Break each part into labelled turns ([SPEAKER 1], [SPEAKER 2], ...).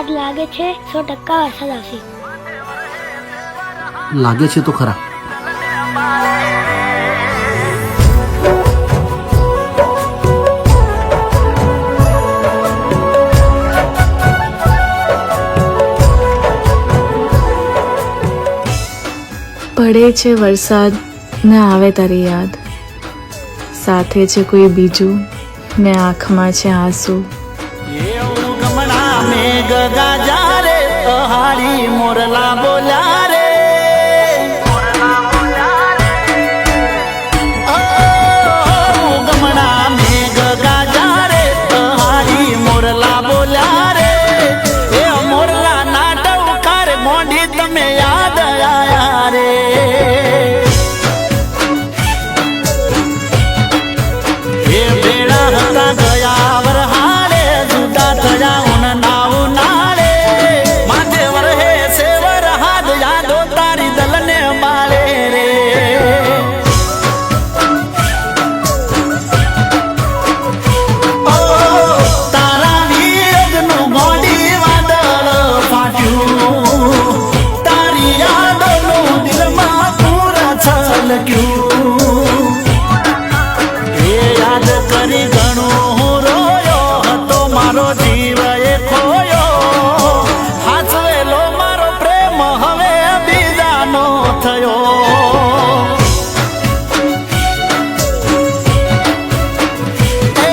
[SPEAKER 1] વરસાદ લાગે છે 100% વરસાદ આવશે.
[SPEAKER 2] લાગે છે તો ખરા.
[SPEAKER 3] પડે છે વરસાદ ને આવે તારી યાદ, સાથે છે કોઈ બીજું ને આંખમાં છે આંસુ.
[SPEAKER 4] મોરલા બોલ્યા રે ગમણા મેઘ ગાજા રે હારી મોરલા બોલ્યા રે એ મોરલા નાટક કાર મોઢી તમે યાદ આયા રે એ બેડા હતા ગયા વરહારે જુદા થયા ઉનના ઉનાળે માધેવર હે સેવર હાથ યાદો તારી દલને માળે રે તારા વીરજનું ગોડી વાદળ ફાટ્યું તારી યાદોનું દિલમાં પૂરા છલક્યું એ યાદ કરી ઘણું હું રોયો હતો મારો જીવ એ ખોયો હાચવેલો મારો પ્રેમ હવે બીજાનો થયો એ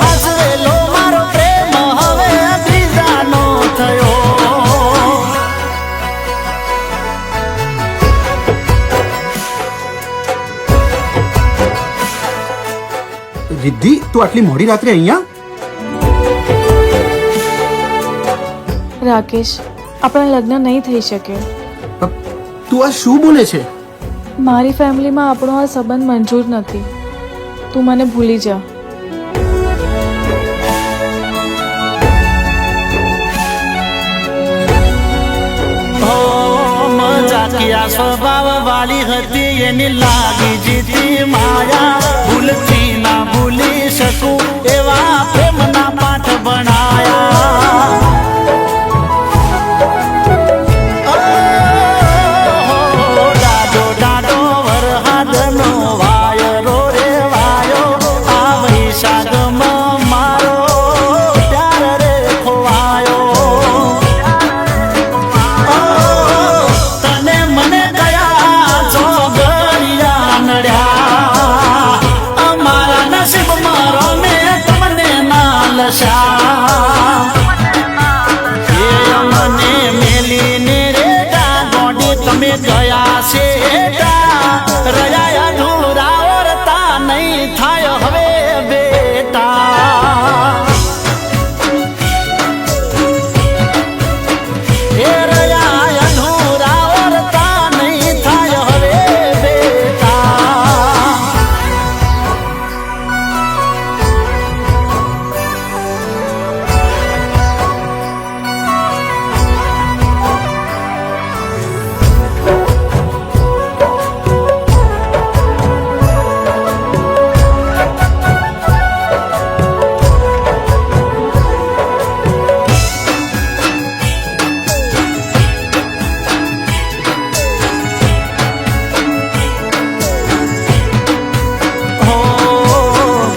[SPEAKER 4] હાચવેલો મારો પ્રેમ હવે બીજાનો થયો
[SPEAKER 2] રિદ્ધિ, તું આટલી મોડી રાત્રે અહીંયા?
[SPEAKER 3] રાકેશ, આપણા લગ્ન નહીં થઈ શકે.
[SPEAKER 2] તું આ શું બોલે છે?
[SPEAKER 3] મારી ફેમિલીમાં આપણો આ સંબંધ મંજૂર નથી. તું મને ભૂલી જા.
[SPEAKER 4] મજાકિયા સ્વભાવ વાળી હતી એની લાગી જીતી માયા ભૂલથી ના ભૂલી શકું એવા પ્રેમના પાઠ ભણાયા ડાડો ડાડો વરહાદનો વાયરો રે વાયો આ વૈશાખમાં મારો પ્યાર રે ખોવાયો તને મને કયા ચોગડિયા નડ્યા અમારા નસીબમાં રમે તમને ના લશા એ અમને મેલીને રેડા ગોડી તમે ગયા છે રહ્યા અધૂરા ઓરતા નહીં થાય હવે બેટા એ રહ્યા અધૂરા ઓરતા નહીં થાય હવે બેટા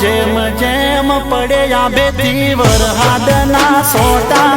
[SPEAKER 4] જેમ જેમ પડ્યા બે વરહાદના સોટા